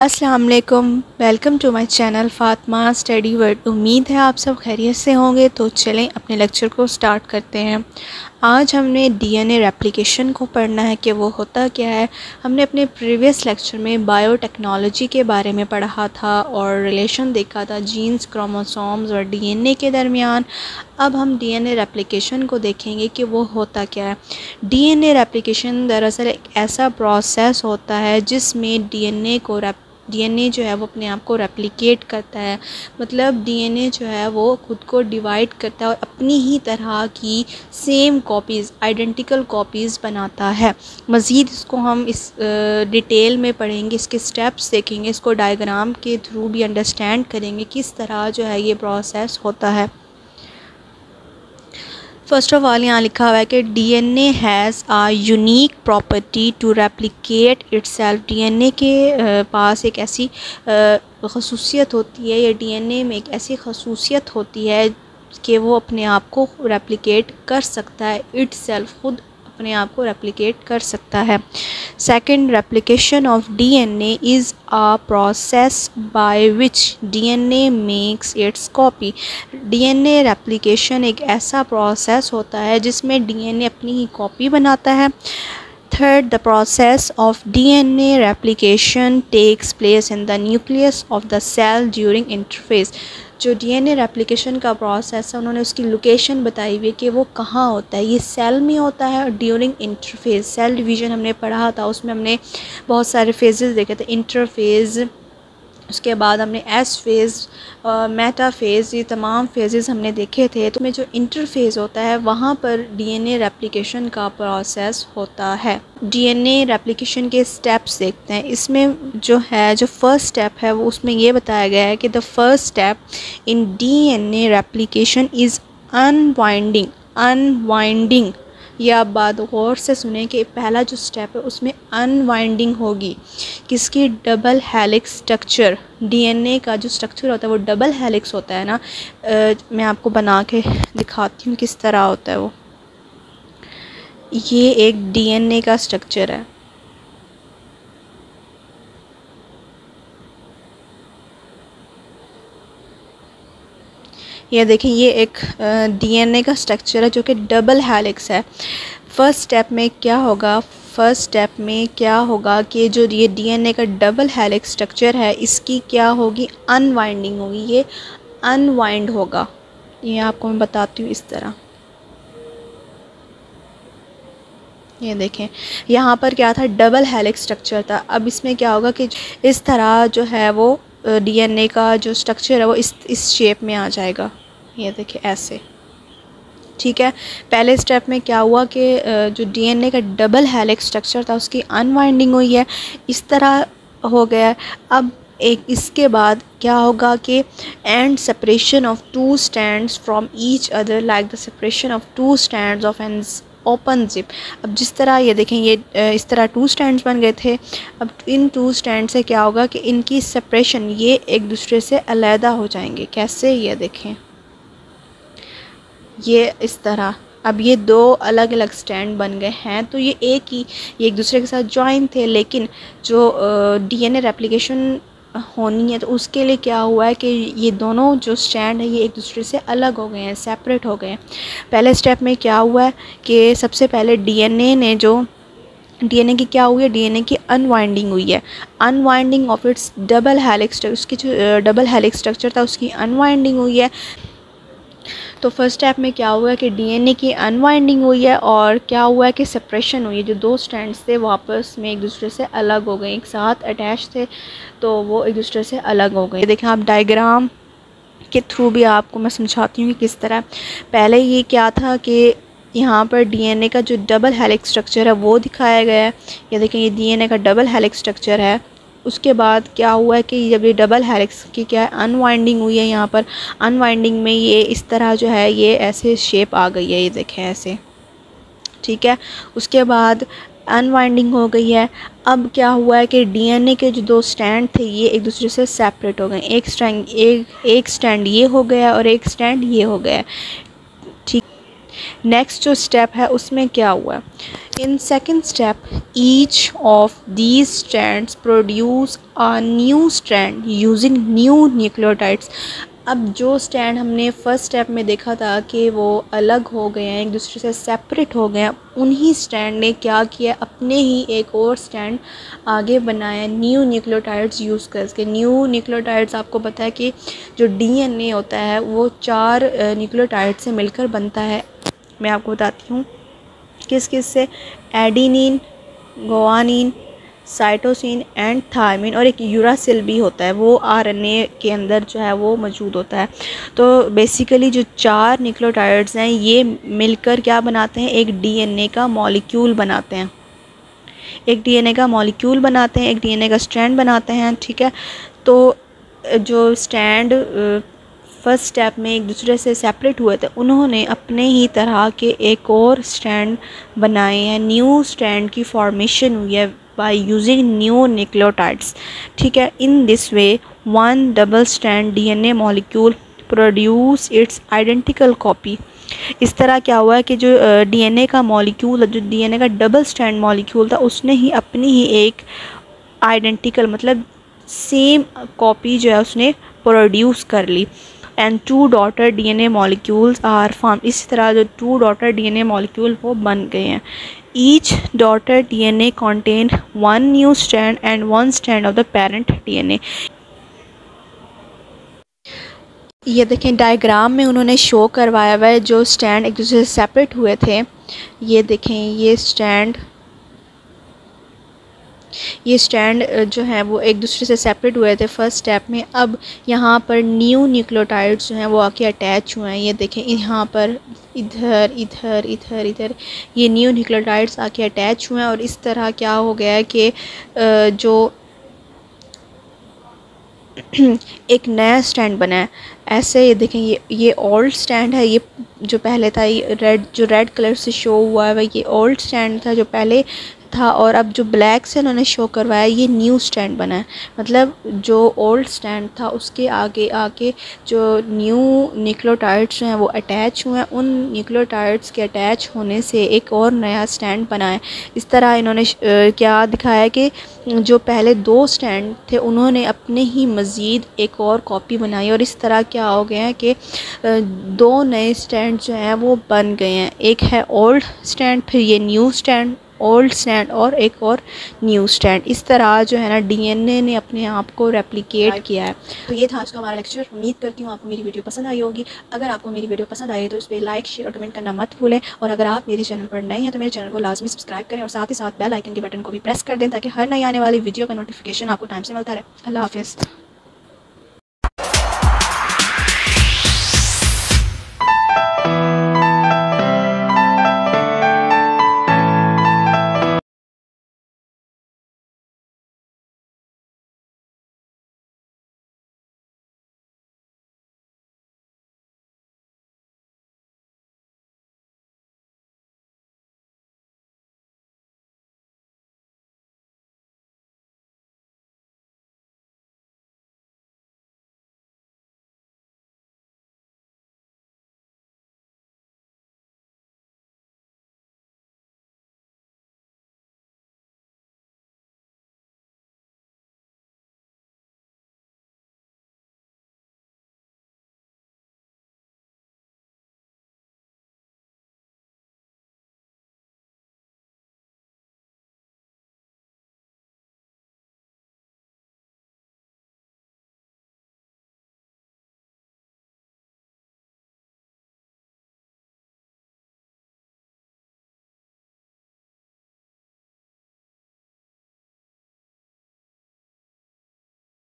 अस्सलाम वालेकुम, welcome to my channel Fatima study world. उम्मीद है आप सब खैरियत से होंगे। तो चलें अपने लेक्चर को स्टार्ट करते हैं। आज हमने डीएनए रेप्लिकेशन को पढ़ना है कि वो होता क्या है। हमने अपने प्रीवियस लेक्चर में बायोटेक्नोलॉजी के बारे में पढ़ा था और रिलेशन देखा था जीन्स, क्रोमोसोम्स और डीएनए के दरमियान। अब हम डीएनए रेप्लिकेशन को देखेंगे कि वो होता क्या है। डीएनए रेप्लिकेशन दरअसल एक ऐसा प्रोसेस होता है जिसमें डीएनए जो है वो अपने आप को रेप्लिकेट करता है। मतलब डीएनए जो है वो खुद को डिवाइड करता है और अपनी ही तरह की सेम कॉपीज़, आइडेंटिकल कॉपीज़ बनाता है। मज़ीद इसको हम इस डिटेल में पढ़ेंगे, इसके स्टेप्स देखेंगे, इसको डायग्राम के थ्रू भी अंडरस्टैंड करेंगे किस तरह जो है ये प्रोसेस होता है। फर्स्ट ऑफ ऑल यहाँ लिखा हुआ है कि DNA has a unique property to replicate itself. DNA के पास एक ऐसी खसूसियत होती है, या डीएनए में एक ऐसी खसूसियत होती है कि वो अपने आप को रेप्लिकेट कर सकता है। इट्सेल्फ, खुद अपने आप को रेप्लिकेट कर सकता है। Second, replication of DNA is a process by which DNA makes its copy. DNA replication एक ऐसा प्रोसेस होता है जिसमें डीएनए अपनी ही कॉपी बनाता है। Third, the process of DNA replication takes place in the nucleus of the cell during interphase. जो DNA replication का प्रोसेस है उन्होंने उसकी लोकेशन बताई हुई है कि वो कहाँ होता है। ये सेल में होता है और ड्यूरिंग इंटरफेस। सेल डिवीज़न हमने पढ़ा था, उसमें हमने बहुत सारे फेजेस देखे थे। इंटरफेज़, उसके बाद हमने एस फेज़, मेटा फेज़, ये तमाम फेजेस हमने देखे थे। तो में जो इंटरफेज़ होता है वहाँ पर डीएनए रेप्लिकेशन का प्रोसेस होता है। डीएनए रेप्लिकेशन के स्टेप्स देखते हैं। इसमें जो फर्स्ट स्टेप है वो उसमें ये बताया गया है कि the first step in DNA replication is unwinding. या आप बात गौर से सुने कि पहला जो स्टेप है उसमें अनवाइंडिंग होगी। किसकी? Double helix structure. डीएनए का जो स्ट्रक्चर होता है वो डबल हेलिक्स होता है ना। मैं आपको बना के दिखाती हूँ किस तरह होता है वो। ये एक डीएनए का स्ट्रक्चर है। ये देखें, ये एक डीएनए का स्ट्रक्चर है जो कि डबल हेलिक्स है। फर्स्ट स्टेप में क्या होगा कि जो ये डीएनए का डबल हेलिक्स स्ट्रक्चर है इसकी क्या होगी? अनवाइंडिंग होगी। ये अनवाइंड होगा। ये आपको मैं बताती हूँ इस तरह। ये देखें, यहाँ पर क्या था? डबल हेलिक्स स्ट्रक्चर था। अब इसमें क्या होगा कि इस तरह जो है वो डीएनए का जो स्ट्रक्चर है वो इस शेप में आ जाएगा। ये देखें ऐसे, ठीक है। पहले स्टेप में क्या हुआ कि जो डीएनए का डबल हेलिक्स स्ट्रक्चर था उसकी अनवाइंडिंग हुई है, इस तरह हो गया। अब इसके बाद क्या होगा कि and separation of two strands from each other like the separation of two strands of an open zip. अब जिस तरह ये देखें, ये इस तरह टू स्टैंड्स बन गए थे। अब इन टू स्टैंड से क्या होगा कि इनकी सेपरेशन, ये एक दूसरे से अलहदा हो जाएंगे। कैसे? ये देखें, ये इस तरह। अब ये दो अलग अलग स्टैंड बन गए हैं। तो ये एक दूसरे के साथ ज्वाइन थे, लेकिन जो डीएनए रेप्लिकेशन होनी है तो उसके लिए क्या हुआ है कि ये दोनों जो स्टैंड है ये एक दूसरे से अलग हो गए हैं, सेपरेट हो गए हैं। पहले स्टेप में क्या हुआ है कि सबसे पहले डीएनए की क्या हुई है? डीएनए की अनवाइंडिंग हुई है। Unwinding of its double helix, उसकी जो डबल हेलिक्स स्ट्रक्चर था उसकी अनवाइंडिंग हुई है। तो फर्स्ट स्टेप में क्या हुआ है कि डीएनए की अनवाइंडिंग हुई है और क्या हुआ है कि सेपरेशन हुई है। जो दो स्ट्रैंड्स थे वो आपस में एक दूसरे से अलग हो गए, एक साथ अटैच थे तो वो एक दूसरे से अलग हो गए। देखें, आप डायग्राम के थ्रू भी आपको मैं समझाती हूँ कि किस तरह। पहले ये क्या था कि यहाँ पर डीएनए का जो डबल हेलिक्स स्ट्रक्चर है वो दिखाया गया है। ये देखें, ये डीएनए का डबल हेलिक्स स्ट्रक्चर है। उसके बाद क्या हुआ है कि जब ये डबल हेलिक्स की क्या है अनवाइंडिंग हुई है, यहाँ पर अनवाइंडिंग में ये इस तरह जो है ये ऐसे शेप आ गई है। ये देखें ऐसे, ठीक है। उसके बाद अनवाइंडिंग हो गई है। अब क्या हुआ है कि डीएनए के जो दो स्टैंड थे ये एक दूसरे से सेपरेट हो गए। एक स्टैंड ये हो गया और एक स्टैंड ये हो गया, ठीक। नेक्स्ट जो स्टेप है उसमें क्या हुआ, in second step each of these strands produce a new strand using new nucleotides. अब जो स्टैंड हमने फर्स्ट स्टेप में देखा था कि वो अलग हो गए हैं, एक दूसरे से सेपरेट हो गए हैं, उन्हीं स्टैंड ने क्या किया, अपने ही एक और स्टैंड आगे बनाया न्यू न्यूक्लियोटाइड्स यूज़ करके। न्यू न्यूक्लियोटाइड्स आपको पता है कि जो डीएनए होता है वो 4 न्यूक्लियोटाइड से मिलकर बनता है। मैं आपको बताती हूँ किस किस से, adenine, guanine, cytosine and thymine, और एक यूरासिल भी होता है, वो आरएनए के अंदर जो है वो मौजूद होता है। तो बेसिकली जो 4 न्यूक्लियोटाइड्स हैं ये मिलकर क्या बनाते हैं, एक डीएनए का मॉलिक्यूल बनाते हैं, एक डीएनए का मॉलिक्यूल बनाते हैं, एक डीएनए का स्ट्रैंड बनाते हैं। ठीक है, तो जो स्टैंड फर्स्ट स्टेप में एक दूसरे से सेपरेट हुए थे, उन्होंने अपने ही तरह के एक और स्टैंड बनाए हैं, न्यू स्टैंड की फॉर्मेशन हुई है बाय यूजिंग न्यू न्यूक्लियोटाइड्स। ठीक है, in this way one double stand DNA molecule produce it's identical copy. इस तरह क्या हुआ है कि जो डीएनए का मॉलिक्यूल, जो डीएनए का डबल स्टैंड मॉलिक्यूल था, उसने ही अपनी ही एक आइडेंटिकल मतलब सेम कॉपी जो है उसने प्रोड्यूस कर ली। And 2 daughter DNA molecules are form. इस तरह जो 2 डॉटर डीएनए मॉलिक्यूल वो बन गए हैं। Each daughter DNA contain 1 new strand and 1 strand of the parent DNA. ये देखें डायग्राम में उन्होंने शो करवाया हुआ है जो स्टैंड एक दूसरे से सेपरेट हुए थे। ये देखें ये स्टैंड जो है वो एक दूसरे से सेपरेट हुए थे फर्स्ट स्टेप में। अब यहाँ पर न्यू न्यूक्लियोटाइड्स जो हैं वो आके अटैच हुए हैं। ये देखें यहाँ पर इधर इधर इधर इधर ये न्यू न्यूक्लियोटाइड्स आके अटैच हुए हैं, और इस तरह क्या हो गया है कि जो एक नया स्टैंड बना है। ऐसे ये देखें ये ओल्ड स्टैंड है, ये जो पहले था, ये रेड कलर से शो हुआ है ये ओल्ड स्टैंड था जो पहले था, और अब जो ब्लैक से उन्होंने शो करवाया ये न्यू स्टैंड बना है। मतलब जो ओल्ड स्टैंड था उसके आगे आके जो न्यू न्यूक्लियोटाइड्स हैं वो अटैच हुए हैं, उन न्यूक्लियोटाइड्स के अटैच होने से एक और नया स्टैंड बना है। इस तरह इन्होंने क्या दिखाया कि जो पहले 2 स्टैंड थे उन्होंने अपने ही मज़ीद एक और कॉपी बनाई, और इस तरह क्या हो गया है कि 2 नए स्टैंड जो हैं वो बन गए हैं। एक है ओल्ड स्टैंड, फिर ये न्यू स्टैंड, ओल्ड स्टैंड और एक और न्यू स्टैंड। इस तरह जो है ना डीएनए ने अपने आप को रेप्लिकेट किया है। तो ये था आज का हमारा लेक्चर। उम्मीद करती हूँ आपको मेरी वीडियो पसंद आई होगी। अगर आपको मेरी वीडियो पसंद आई तो इस पर लाइक, शेयर और कमेंट करना मत भूलें, और अगर आप मेरे चैनल पर नए हैं तो मेरे चैनल को लाजमी सब्सक्राइब करें, और साथ ही साथ बेल आइकन के बटन को भी प्रेस कर दें ताकि हर नई आने वाली वीडियो का नोटिफिकेशन आपको टाइम से मिलता रहे। अल्लाह हाफिज़।